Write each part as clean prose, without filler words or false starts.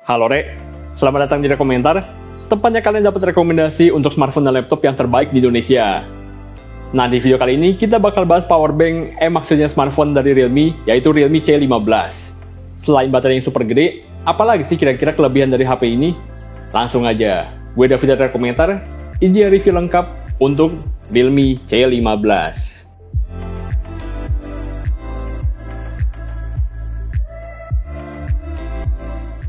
Halo Rek, selamat datang di Rekomentar. Tepatnya kalian dapat rekomendasi untuk smartphone dan laptop yang terbaik di Indonesia. Nah, di video kali ini kita bakal bahas powerbank maksudnya smartphone dari Realme, yaitu Realme C15. Selain baterai yang super gede, apalagi sih kira-kira kelebihan dari HP ini? Langsung aja, gue David dari Rekomentar, ini review lengkap untuk Realme C15.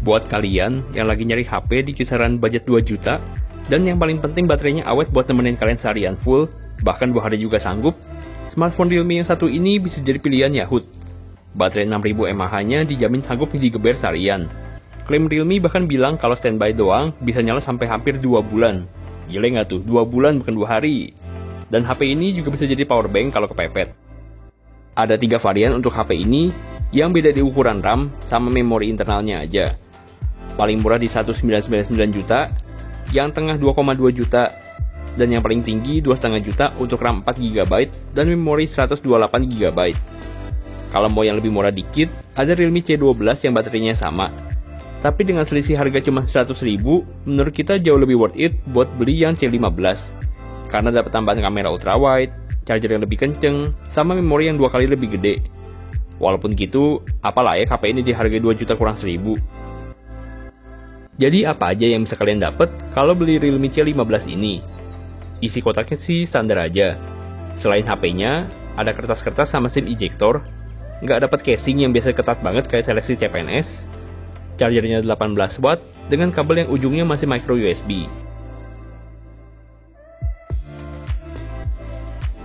Buat kalian yang lagi nyari HP di kisaran budget 2 juta, dan yang paling penting baterainya awet buat nemenin kalian seharian full, bahkan 2 hari juga sanggup, smartphone Realme yang satu ini bisa jadi pilihan Yahoo. Baterai 6000 mAh-nya dijamin sanggup digeber seharian. Klaim Realme bahkan bilang kalau standby doang bisa nyala sampai hampir 2 bulan. Gile nggak tuh? 2 bulan bukan 2 hari. Dan HP ini juga bisa jadi powerbank kalau kepepet. Ada 3 varian untuk HP ini, yang beda di ukuran RAM sama memori internalnya aja. Paling murah di 1,999 juta, yang tengah 2,2 juta, dan yang paling tinggi 2,5 juta untuk RAM 4 GB dan memori 128 GB. Kalau mau yang lebih murah dikit, ada Realme C12 yang baterainya sama. Tapi dengan selisih harga cuma 100.000, menurut kita jauh lebih worth it buat beli yang C15. Karena dapat tambahan kamera ultrawide, charger yang lebih kenceng, sama memori yang 2 kali lebih gede. Walaupun gitu, apalah ya HP ini di harga 2 juta kurang 1.000. Jadi apa aja yang bisa kalian dapat kalau beli Realme C15 ini? Isi kotaknya sih standar aja. Selain HP-nya, ada kertas-kertas sama SIM ejector, nggak dapat casing yang biasa ketat banget kayak seleksi CPNS, chargernya 18 watt dengan kabel yang ujungnya masih micro USB.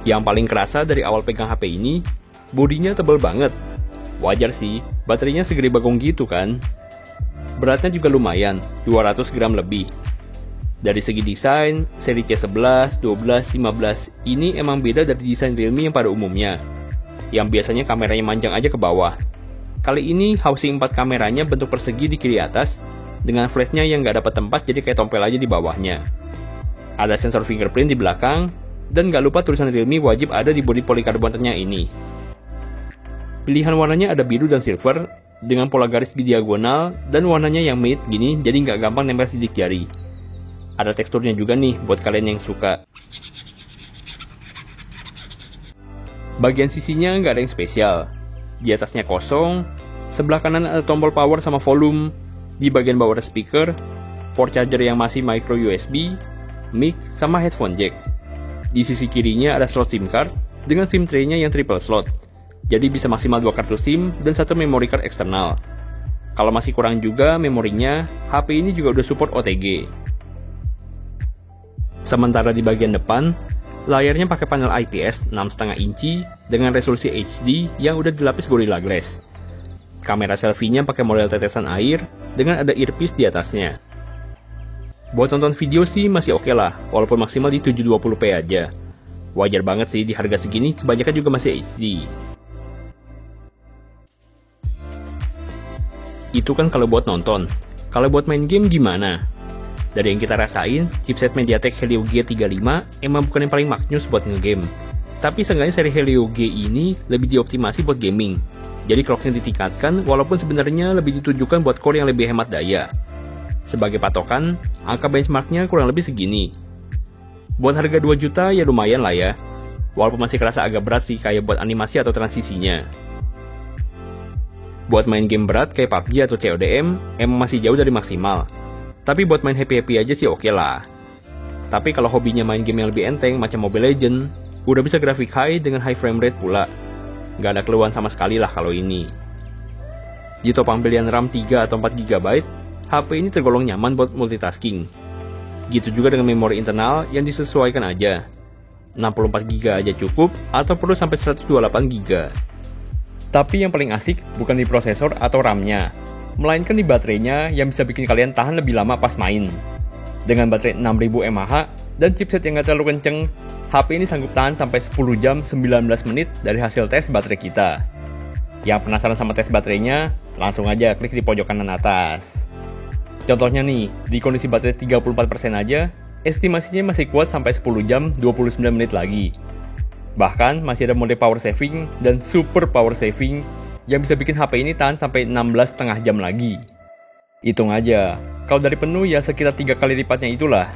Yang paling kerasa dari awal pegang HP ini, bodinya tebal banget. Wajar sih, baterainya segede bagong gitu kan. Beratnya juga lumayan, 200 gram lebih. Dari segi desain, seri C11, 12, 15 ini emang beda dari desain Realme yang pada umumnya, yang biasanya kameranya manjang aja ke bawah. Kali ini housing 4 kameranya bentuk persegi di kiri atas, dengan flashnya yang nggak dapat tempat jadi kayak tompel aja di bawahnya. Ada sensor fingerprint di belakang, dan nggak lupa tulisan Realme wajib ada di bodi polikarbonatnya ini. Pilihan warnanya ada biru dan silver, dengan pola garis di diagonal, dan warnanya yang matte gini jadi nggak gampang nempel sidik jari. Ada teksturnya juga nih buat kalian yang suka. Bagian sisinya nggak ada yang spesial. Di atasnya kosong, sebelah kanan ada tombol power sama volume, di bagian bawah ada speaker, port charger yang masih micro USB, mic, sama headphone jack. Di sisi kirinya ada slot SIM card, dengan SIM tray-nya yang triple slot. Jadi bisa maksimal 2 kartu SIM dan 1 memory card eksternal. Kalau masih kurang juga memorinya, HP ini juga udah support OTG. Sementara di bagian depan, layarnya pakai panel IPS 6,5 inci dengan resolusi HD yang udah dilapis Gorilla Glass. Kamera selfie-nya pakai model tetesan air dengan ada earpiece di atasnya. Buat nonton video sih masih oke lah, walaupun maksimal di 720p aja. Wajar banget sih di harga segini, kebanyakan juga masih HD. Itu kan kalau buat nonton. Kalau buat main game gimana? Dari yang kita rasain, chipset MediaTek Helio G35 emang bukan yang paling maknyus buat ngegame. Tapi seenggaknya seri Helio G ini lebih dioptimasi buat gaming. Jadi clocknya ditingkatkan walaupun sebenarnya lebih ditujukan buat core yang lebih hemat daya. Sebagai patokan, angka benchmarknya kurang lebih segini. Buat harga 2 juta ya lumayan lah ya. Walaupun masih kerasa agak berat sih kayak buat animasi atau transisinya. Buat main game berat kayak PUBG atau CODM, emang masih jauh dari maksimal. Tapi buat main happy-happy aja sih oke lah. Tapi kalau hobinya main game yang lebih enteng macam Mobile Legends, udah bisa grafik high dengan high frame rate pula. Nggak ada keluhan sama sekali lah kalau ini. Di topang pilihan RAM 3 atau 4 GB, HP ini tergolong nyaman buat multitasking. Gitu juga dengan memori internal yang disesuaikan aja. 64 GB aja cukup atau perlu sampai 128 GB. Tapi yang paling asik bukan di prosesor atau RAM-nya, melainkan di baterainya yang bisa bikin kalian tahan lebih lama pas main. Dengan baterai 6000 mAh dan chipset yang gak terlalu kenceng, HP ini sanggup tahan sampai 10 jam 19 menit dari hasil tes baterai kita. Yang penasaran sama tes baterainya, langsung aja klik di pojok kanan atas. Contohnya nih, di kondisi baterai 34% aja, estimasinya masih kuat sampai 10 jam 29 menit lagi. Bahkan masih ada mode power saving dan super power saving yang bisa bikin HP ini tahan sampai 16,5 jam lagi. Hitung aja, kalau dari penuh ya sekitar 3 kali lipatnya itulah.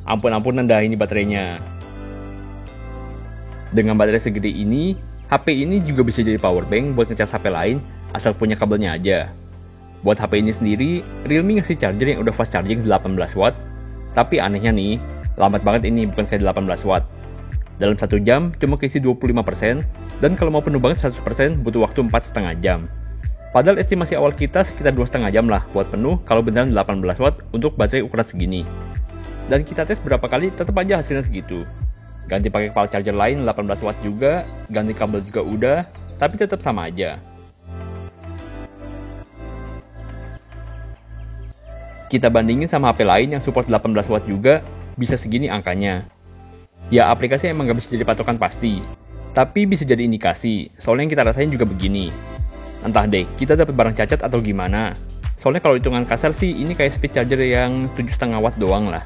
Ampun-ampunan dah ini baterainya. Dengan baterai segede ini, HP ini juga bisa jadi powerbank buat ngecas HP lain asal punya kabelnya aja. Buat HP ini sendiri, Realme ngasih charger yang udah fast charging 18 watt. Tapi anehnya nih, lambat banget ini bukan kayak 18 watt. Dalam 1 jam cuma keisi 25%, dan kalau mau penuh banget 100% butuh waktu 4,5 jam. Padahal estimasi awal kita sekitar 2,5 jam lah buat penuh kalau beneran 18 watt untuk baterai ukuran segini. Dan kita tes berapa kali tetap aja hasilnya segitu. Ganti pakai kepala charger lain 18 watt juga, ganti kabel juga udah, tapi tetap sama aja. Kita bandingin sama HP lain yang support 18 watt juga, bisa segini angkanya. Ya aplikasi emang gak bisa jadi patokan pasti, tapi bisa jadi indikasi, soalnya yang kita rasain juga begini. Entah deh, kita dapat barang cacat atau gimana. Soalnya kalau hitungan kasar sih, ini kayak speed charger yang 7,5 watt doang lah.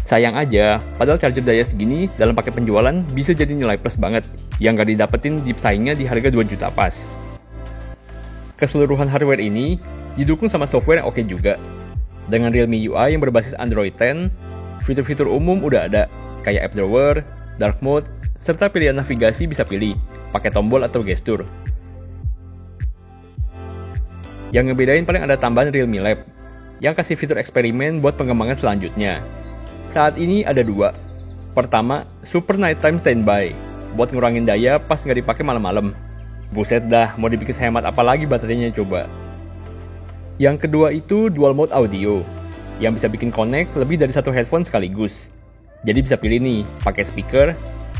Sayang aja, padahal charger daya segini dalam paket penjualan bisa jadi nilai plus banget, yang gak didapetin di pesaingnya di harga 2 juta pas. Keseluruhan hardware ini didukung sama software yang oke juga. Dengan Realme UI yang berbasis Android 10, fitur-fitur umum udah ada, kayak app drawer, dark mode, serta pilihan navigasi bisa pilih, pakai tombol atau gestur. Yang ngebedain paling ada tambahan Realme Lab, yang kasih fitur eksperimen buat pengembangan selanjutnya. Saat ini ada 2. Pertama, Super Nighttime Standby, buat ngurangin daya pas nggak dipakai malam-malam. Buset dah, mau dibikin hemat apa lagi baterainya coba. Yang kedua itu Dual Mode Audio, yang bisa bikin connect lebih dari 1 headphone sekaligus. Jadi bisa pilih nih, pakai speaker,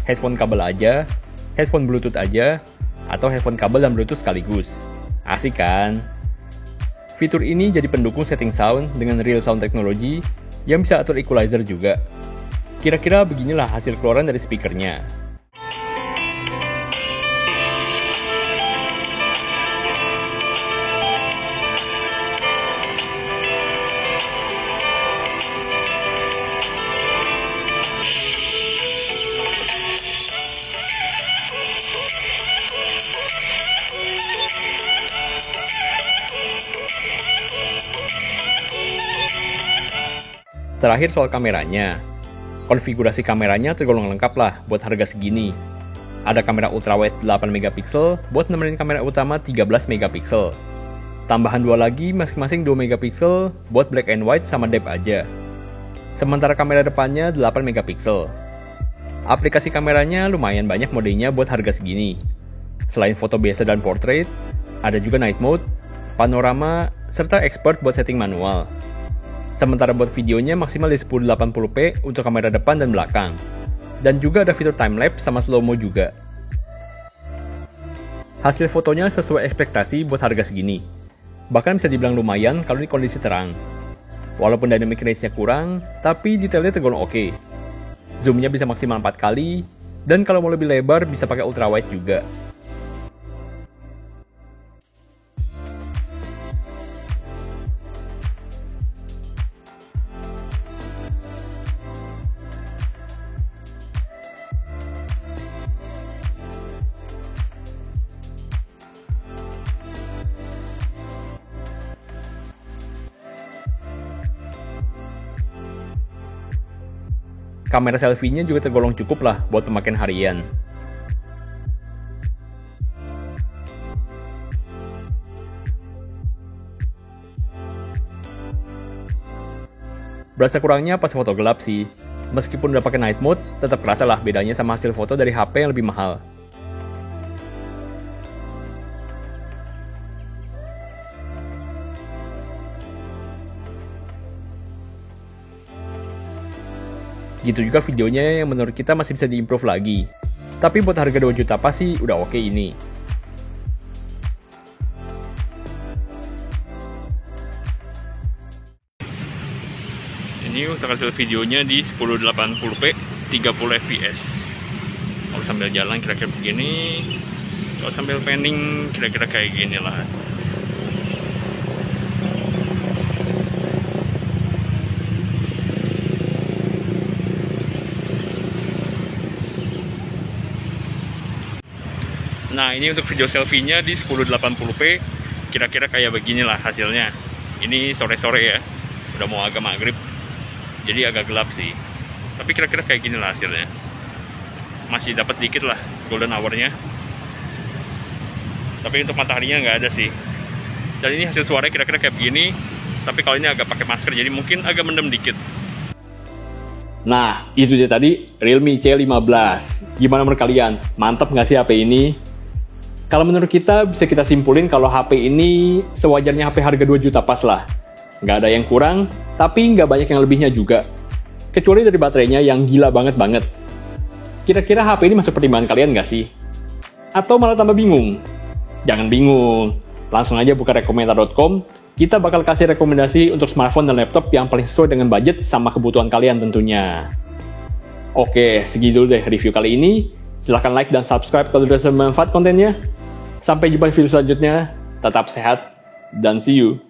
headphone kabel aja, headphone Bluetooth aja, atau headphone kabel dan Bluetooth sekaligus. Asik kan? Fitur ini jadi pendukung setting sound dengan Real Sound Technology, yang bisa atur equalizer juga. Kira-kira beginilah hasil keluaran dari speakernya. Terakhir soal kameranya. Konfigurasi kameranya tergolong lengkap lah buat harga segini. Ada kamera ultrawide 8 megapiksel buat nemenin kamera utama 13 megapiksel. Tambahan 2 lagi masing-masing 2 megapiksel buat black and white sama depth aja. Sementara kamera depannya 8 megapiksel. Aplikasi kameranya lumayan banyak modenya buat harga segini. Selain foto biasa dan portrait, ada juga night mode, panorama, serta expert buat setting manual. Sementara buat videonya maksimal di 1080p untuk kamera depan dan belakang. Dan juga ada fitur time-lapse sama slow-mo juga. Hasil fotonya sesuai ekspektasi buat harga segini. Bahkan bisa dibilang lumayan kalau di kondisi terang. Walaupun dynamic range-nya kurang, tapi detailnya tergolong oke. Zoom-nya bisa maksimal 4 kali, dan kalau mau lebih lebar bisa pakai ultrawide juga. Kamera selfie-nya juga tergolong cukup lah buat pemakaian harian. Berasa kurangnya pas foto gelap sih. Meskipun udah pakai night mode, tetap kerasa lah bedanya sama hasil foto dari HP yang lebih mahal. Gitu juga videonya yang menurut kita masih bisa diimprove lagi. Tapi buat harga 2 juta pas sih udah oke ini. Ini untuk hasil videonya di 1080p 30 fps. Kalau sambil jalan kira-kira begini, kalau sambil panning kira-kira kayak gini lah. Nah ini untuk video selfie-nya di 1080p, kira-kira kayak beginilah hasilnya. Ini sore-sore ya, udah mau agak maghrib, jadi agak gelap sih. Tapi kira-kira kayak gini lah hasilnya. Masih dapat dikit lah golden hour-nya. Tapi untuk mataharinya nggak ada sih. Dan ini hasil suaranya kira-kira kayak begini. Tapi kalau ini agak pakai masker, jadi mungkin agak mendem dikit. Nah, itu dia tadi Realme C15. Gimana menurut kalian? Mantap nggak sih HP ini? Kalau menurut kita, bisa kita simpulin kalau HP ini sewajarnya HP harga 2 juta pas lah. Nggak ada yang kurang, tapi nggak banyak yang lebihnya juga. Kecuali dari baterainya yang gila banget. Kira-kira HP ini masuk pertimbangan kalian nggak sih? Atau malah tambah bingung? Jangan bingung, langsung aja buka rekomendar.com. Kita bakal kasih rekomendasi untuk smartphone dan laptop yang paling sesuai dengan budget sama kebutuhan kalian tentunya. Oke, segitu deh review kali ini. Silahkan like dan subscribe kalau sudah bermanfaat kontennya. Sampai jumpa di video selanjutnya. Tetap sehat dan see you.